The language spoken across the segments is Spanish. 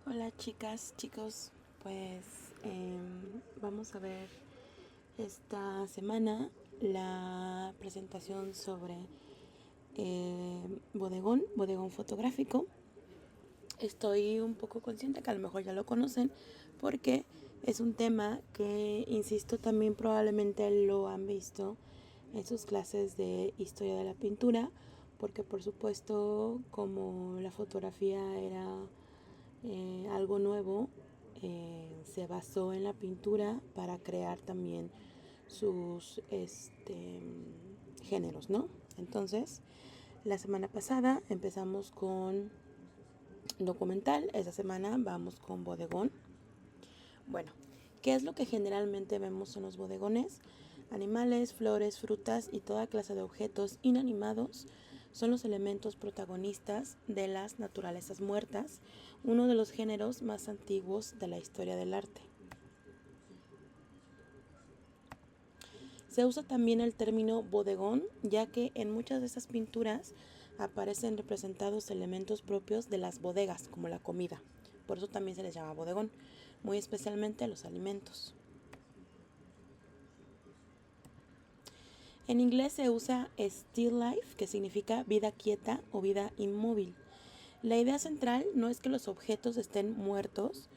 Hola chicas, chicos, pues vamos a ver esta semana la presentación sobre bodegón fotográfico. Estoy un poco consciente que a lo mejor ya lo conocen porque es un tema que, insisto, también probablemente lo han visto en sus clases de historia de la pintura, porque por supuesto como la fotografía era algo nuevo, se basó en la pintura para crear también sus géneros, ¿no? Entonces, la semana pasada empezamos con documental, esta semana vamos con bodegón. Bueno, ¿qué es lo que generalmente vemos en los bodegones? Animales, flores, frutas y toda clase de objetos inanimados son los elementos protagonistas de las naturalezas muertas, uno de los géneros más antiguos de la historia del arte. Se usa también el término bodegón, ya que en muchas de estas pinturas aparecen representados elementos propios de las bodegas, como la comida. Por eso también se les llama bodegón, muy especialmente los alimentos. En inglés se usa still life, que significa vida quieta o vida inmóvil. La idea central no es que los objetos estén muertos,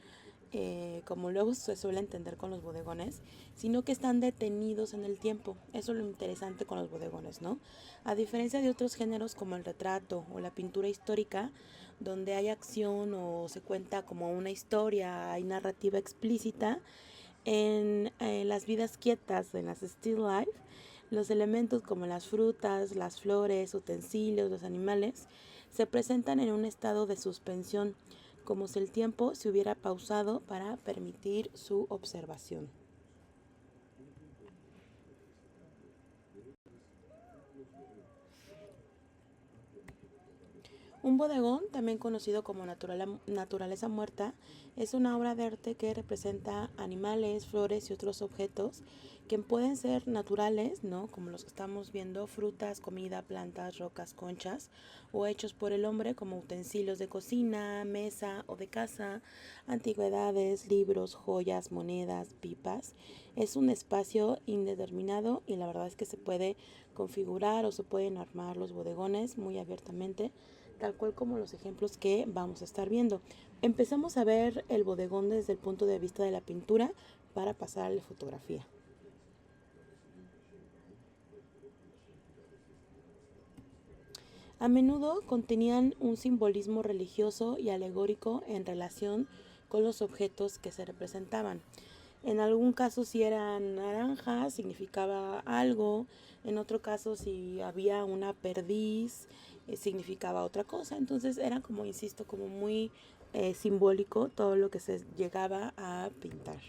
como luego se suele entender con los bodegones, sino que están detenidos en el tiempo. Eso es lo interesante con los bodegones, ¿no? A diferencia de otros géneros como el retrato o la pintura histórica, donde hay acción o se cuenta como una historia, hay narrativa explícita, en las vidas quietas, en las still life, los elementos como las frutas, las flores, utensilios, los animales, se presentan en un estado de suspensión, como si el tiempo se hubiera pausado para permitir su observación. Un bodegón, también conocido como naturaleza muerta, es una obra de arte que representa animales, flores y otros objetos que pueden ser naturales, ¿no? Como los que estamos viendo, frutas, comida, plantas, rocas, conchas, o hechos por el hombre como utensilios de cocina, mesa o de casa, antigüedades, libros, joyas, monedas, pipas. Es un espacio indeterminado y la verdad es que se puede configurar o se pueden armar los bodegones muy abiertamente, tal cual como los ejemplos que vamos a estar viendo. Empezamos a ver el bodegón desde el punto de vista de la pintura para pasar a la fotografía. A menudo contenían un simbolismo religioso y alegórico en relación con los objetos que se representaban. En algún caso si eran naranjas significaba algo, en otro caso si había una perdiz significaba otra cosa. Entonces era como, insisto, como muy simbólico todo lo que se llegaba a pintar.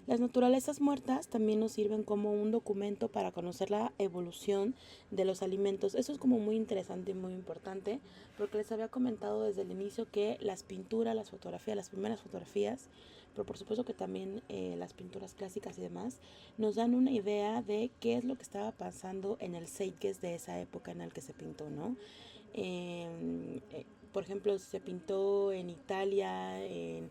Las naturalezas muertas también nos sirven como un documento para conocer la evolución de los alimentos. Eso es como muy interesante y muy importante, porque les había comentado desde el inicio que las pinturas, las fotografías, las primeras fotografías, pero por supuesto que también las pinturas clásicas y demás, nos dan una idea de qué es lo que estaba pasando en el zeitgeist de esa época en el que se pintó, ¿no? Por ejemplo, se pintó en Italia en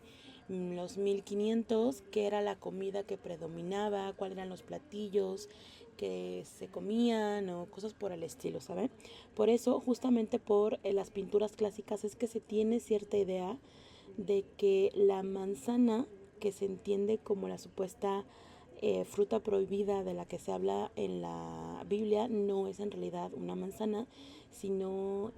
los 1500, qué era la comida que predominaba, cuáles eran los platillos que se comían o cosas por el estilo, ¿saben? Por eso, justamente por las pinturas clásicas es que se tiene cierta idea de que la manzana, que se entiende como la supuesta fruta prohibida de la que se habla en la Biblia, no es en realidad una manzana, sino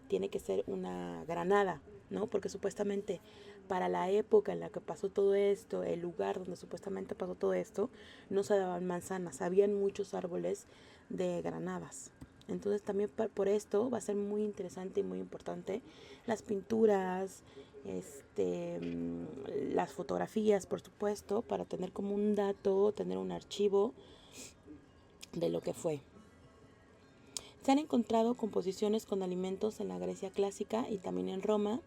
tiene que ser una granada, ¿no? Porque supuestamente para la época en la que pasó todo esto, el lugar donde supuestamente pasó todo esto, no se daban manzanas, habían muchos árboles de granadas. Entonces también por esto va a ser muy interesante y muy importante las pinturas, las fotografías, por supuesto, para tener como un dato, tener un archivo de lo que fue. Se han encontrado composiciones con alimentos en la Grecia clásica y también en Roma,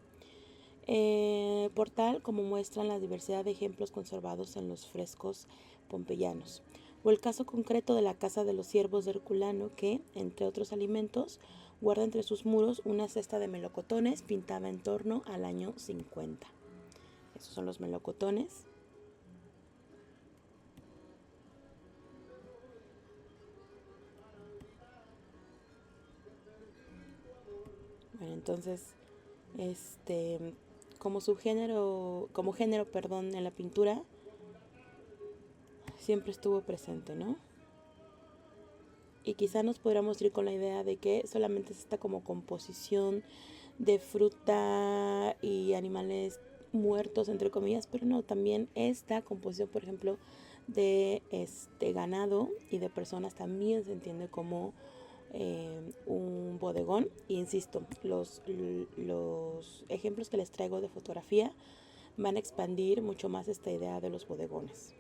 por tal como muestran la diversidad de ejemplos conservados en los frescos pompeyanos. O el caso concreto de la casa de los siervos de Herculano que, entre otros alimentos, guarda entre sus muros una cesta de melocotones pintada en torno al año 50. Esos son los melocotones. Bueno, entonces, como género, en la pintura, siempre estuvo presente, ¿no? Y quizá nos podríamos ir con la idea de que solamente es esta como composición de fruta y animales muertos, entre comillas, pero no, también esta composición, por ejemplo, de ganado y de personas también se entiende como un bodegón. Y insisto, los ejemplos que les traigo de fotografía van a expandir mucho más esta idea de los bodegones.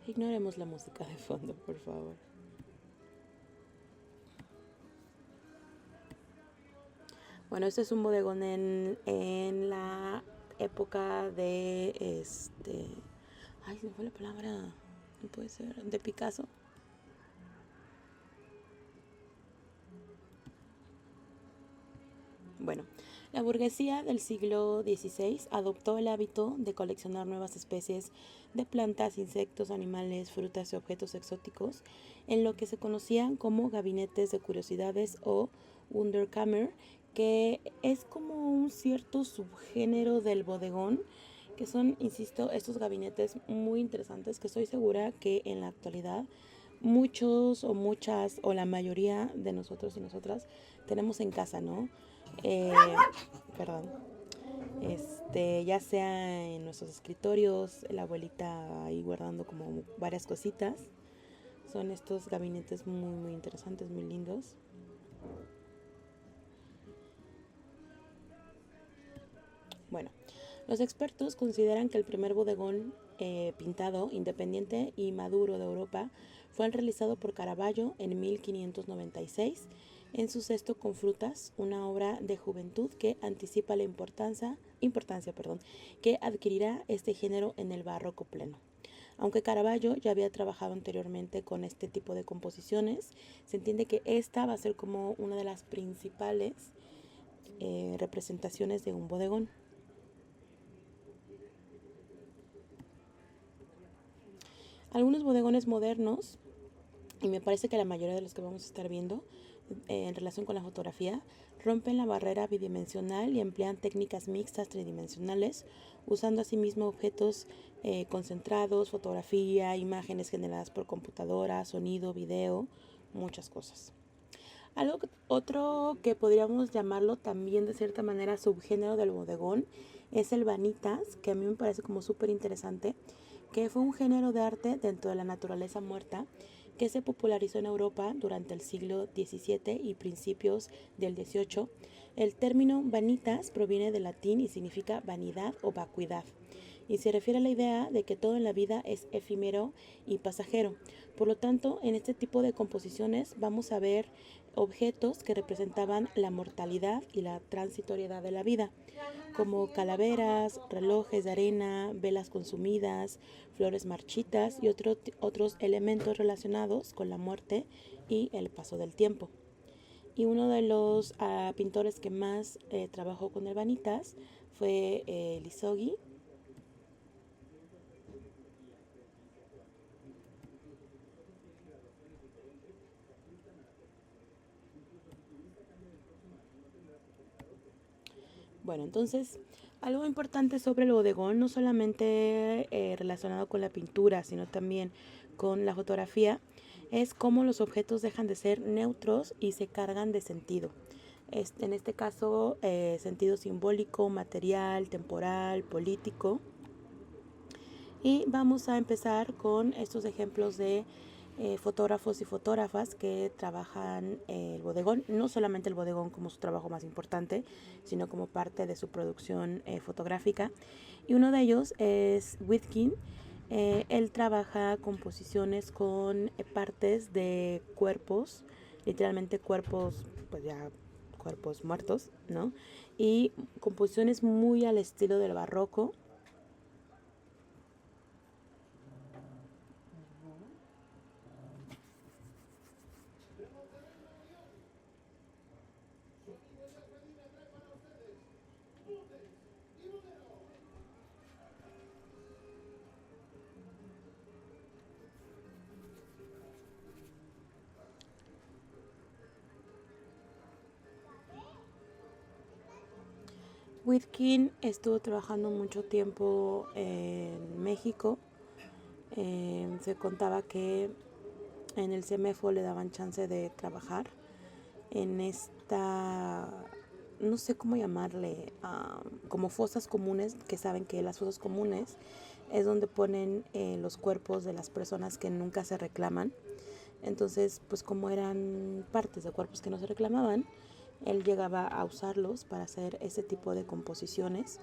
Ignoremos la música de fondo, por favor. Bueno, este es un bodegón en la época de Ay, se me fue la palabra. No puede ser. De Picasso. Bueno, la burguesía del siglo XVI adoptó el hábito de coleccionar nuevas especies de plantas, insectos, animales, frutas y objetos exóticos en lo que se conocían como gabinetes de curiosidades o Wunderkammer, que es como un cierto subgénero del bodegón, que son, insisto, estos gabinetes muy interesantes que estoy segura que en la actualidad muchos o muchas o la mayoría de nosotros y nosotras tenemos en casa, ¿no? Eh, perdón. Ya sea en nuestros escritorios, la abuelita ahí guardando como varias cositas. Son estos gabinetes muy, muy interesantes, muy lindos. Bueno, los expertos consideran que el primer bodegón pintado, independiente y maduro de Europa fue el realizado por Caravaggio en 1596 en su Cesto con frutas, una obra de juventud que anticipa la importancia que adquirirá este género en el barroco pleno. Aunque Caravaggio ya había trabajado anteriormente con este tipo de composiciones, se entiende que esta va a ser como una de las principales representaciones de un bodegón. Algunos bodegones modernos, y me parece que la mayoría de los que vamos a estar viendo en relación con la fotografía, rompen la barrera bidimensional y emplean técnicas mixtas tridimensionales, usando asimismo objetos concentrados, fotografía, imágenes generadas por computadora, sonido, video, muchas cosas. Otro que podríamos llamarlo también de cierta manera subgénero del bodegón es el vanitas, que a mí me parece como súper interesante, que fue un género de arte dentro de la naturaleza muerta que se popularizó en Europa durante el siglo XVII y principios del XVIII. El término vanitas proviene del latín y significa vanidad o vacuidad, y se refiere a la idea de que todo en la vida es efímero y pasajero. Por lo tanto, en este tipo de composiciones vamos a ver objetos que representaban la mortalidad y la transitoriedad de la vida, como calaveras, relojes de arena, velas consumidas, flores marchitas y otros elementos relacionados con la muerte y el paso del tiempo. Y uno de los pintores que más trabajó con el vanitas fue Lisogui. Bueno, entonces, algo importante sobre el bodegón, no solamente relacionado con la pintura, sino también con la fotografía, es cómo los objetos dejan de ser neutros y se cargan de sentido. En este caso, sentido simbólico, material, temporal, político. Y vamos a empezar con estos ejemplos de fotógrafos y fotógrafas que trabajan el bodegón, no solamente el bodegón como su trabajo más importante, sino como parte de su producción fotográfica. Y uno de ellos es Witkin, Él trabaja composiciones con partes de cuerpos, literalmente cuerpos, pues ya cuerpos muertos, ¿no? Y composiciones muy al estilo del barroco. Whitkin estuvo trabajando mucho tiempo en México. Se contaba que en el CEMEFO le daban chance de trabajar en esta, no sé cómo llamarle, como fosas comunes, que saben que las fosas comunes es donde ponen los cuerpos de las personas que nunca se reclaman. Entonces, pues como eran partes de cuerpos que no se reclamaban, él llegaba a usarlos para hacer ese tipo de composiciones.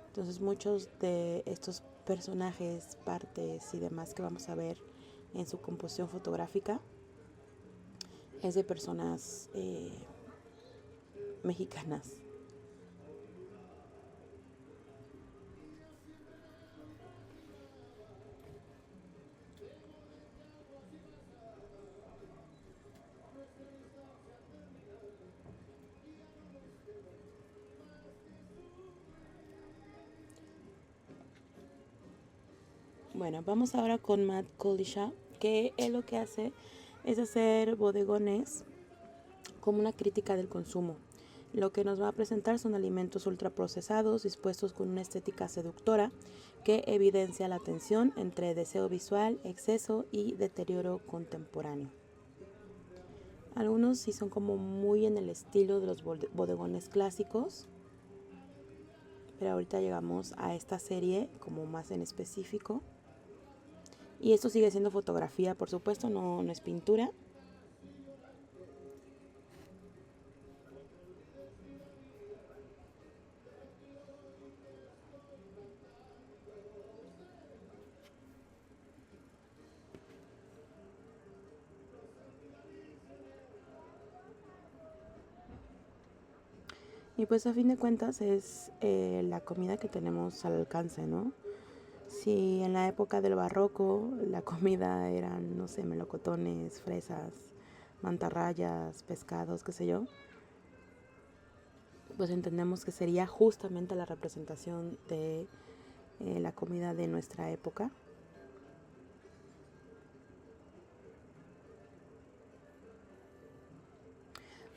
Entonces muchos de estos personajes, partes y demás que vamos a ver en su composición fotográfica es de personas mexicanas. Bueno, vamos ahora con Matt Collishaw, que él lo que hace es hacer bodegones como una crítica del consumo. Lo que nos va a presentar son alimentos ultraprocesados dispuestos con una estética seductora que evidencia la tensión entre deseo visual, exceso y deterioro contemporáneo. Algunos sí son como muy en el estilo de los bodegones clásicos, pero ahorita llegamos a esta serie como más en específico. Y esto sigue siendo fotografía, por supuesto, no es pintura. Y pues a fin de cuentas es la comida que tenemos al alcance, ¿no? Si en la época del barroco la comida eran, no sé, melocotones, fresas, mantarrayas, pescados, qué sé yo, pues entendemos que sería justamente la representación de la comida de nuestra época.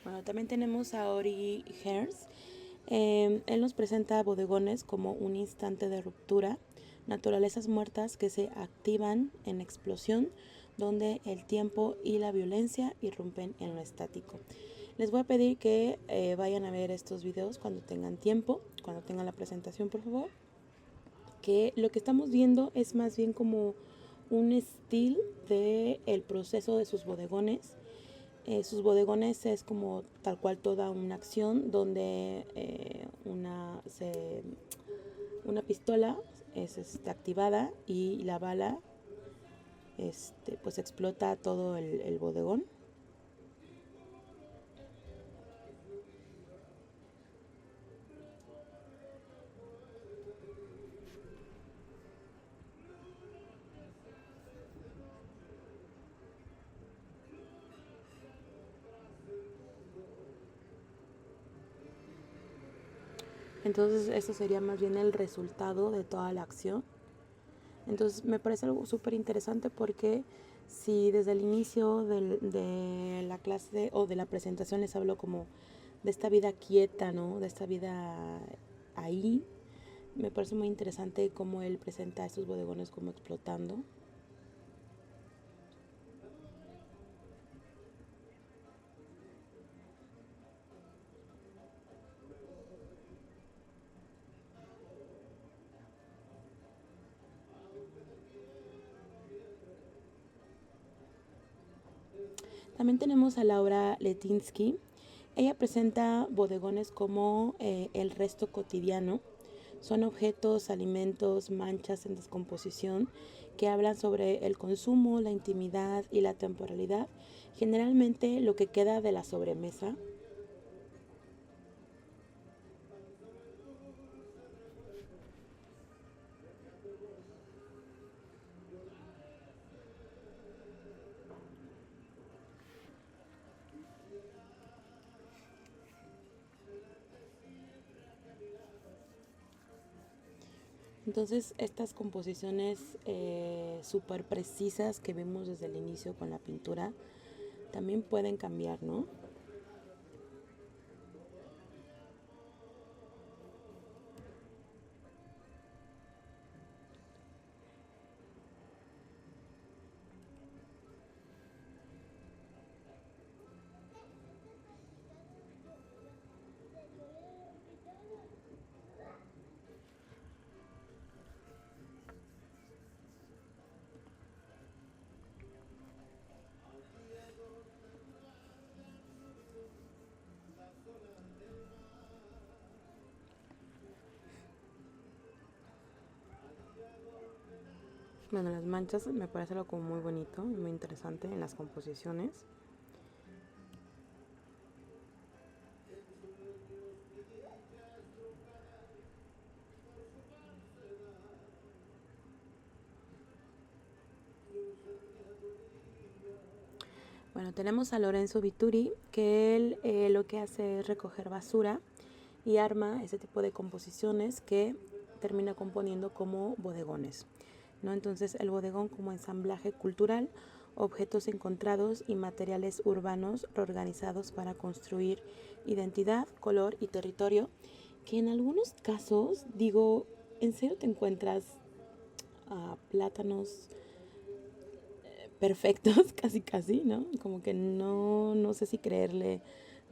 Bueno, también tenemos a Ori Herz. Él nos presenta bodegones como un instante de ruptura, naturalezas muertas que se activan en explosión, donde el tiempo y la violencia irrumpen en lo estático. Les voy a pedir que vayan a ver estos videos cuando tengan tiempo, cuando tengan la presentación, por favor. Que lo que estamos viendo es más bien como un estilo de el proceso de sus bodegones. Sus bodegones es como tal cual toda una acción donde una pistola es activada y la bala pues explota todo el bodegón. Entonces eso sería más bien el resultado de toda la acción. Entonces me parece algo súper interesante porque si desde el inicio de la clase o de la presentación les hablo como de esta vida quieta, ¿no? De esta vida ahí, me parece muy interesante cómo él presenta a estos bodegones como explotando. También tenemos a Laura Letinsky. Ella presenta bodegones como el resto cotidiano, Son objetos, alimentos, manchas en descomposición que hablan sobre el consumo, la intimidad y la temporalidad. Generalmente lo que queda de la sobremesa. Entonces, estas composiciones súper precisas que vimos desde el inicio con la pintura también pueden cambiar, ¿no? Bueno, las manchas me parece algo como muy bonito y muy interesante en las composiciones. Bueno, tenemos a Lorenzo Vituri, que él lo que hace es recoger basura y arma ese tipo de composiciones que termina componiendo como bodegones, ¿no? Entonces, el bodegón como ensamblaje cultural, objetos encontrados y materiales urbanos reorganizados para construir identidad, color y territorio, que en algunos casos, digo, ¿en serio te encuentras plátanos perfectos, casi casi, ¿no? Como que no sé si creerle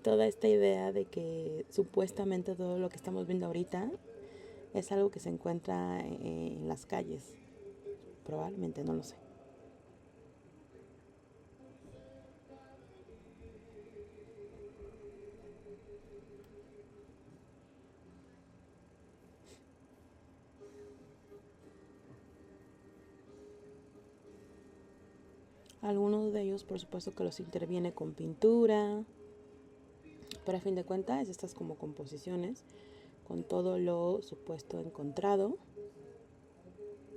toda esta idea de que supuestamente todo lo que estamos viendo ahorita es algo que se encuentra en las calles. Probablemente, no lo sé. Algunos de ellos, por supuesto, que los interviene con pintura, pero a fin de cuentas, estas como composiciones, con todo lo supuesto encontrado,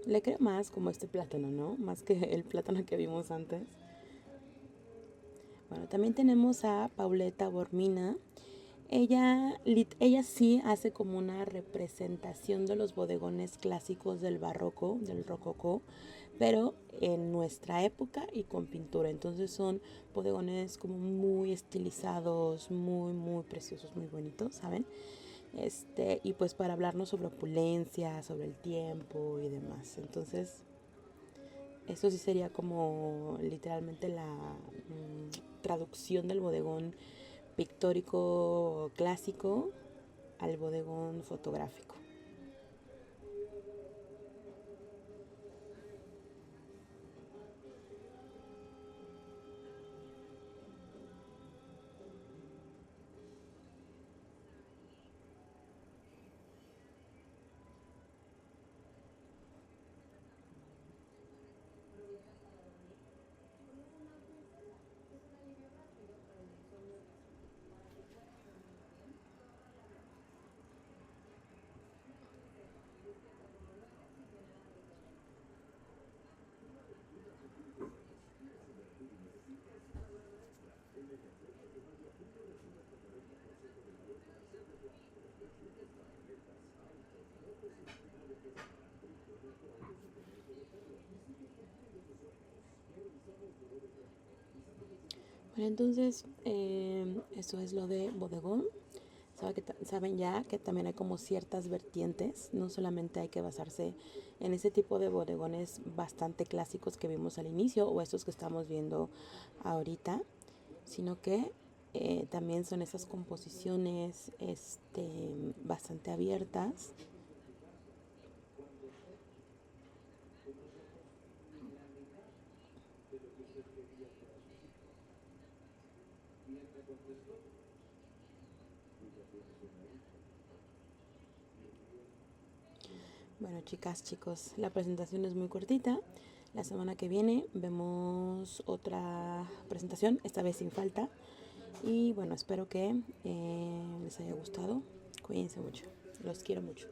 le creo más como este plátano, ¿no? Más que el plátano que vimos antes. Bueno, también tenemos a Pauleta Bormina. Ella sí hace como una representación de los bodegones clásicos del barroco, del rococó, pero en nuestra época y con pintura. Entonces son bodegones como muy estilizados, muy preciosos, muy bonitos, ¿saben? Y pues para hablarnos sobre opulencia, sobre el tiempo y demás. Entonces, eso sí sería como literalmente la traducción del bodegón pictórico clásico al bodegón fotográfico. Bueno, entonces eso es lo de bodegón. Saben ya que también hay como ciertas vertientes, no solamente hay que basarse en ese tipo de bodegones bastante clásicos que vimos al inicio o estos que estamos viendo ahorita, sino que también son esas composiciones bastante abiertas. Bueno, chicas, chicos, la presentación es muy cortita. La semana que viene vemos otra presentación, esta vez sin falta. Y bueno, espero que les haya gustado. Cuídense mucho. Los quiero mucho.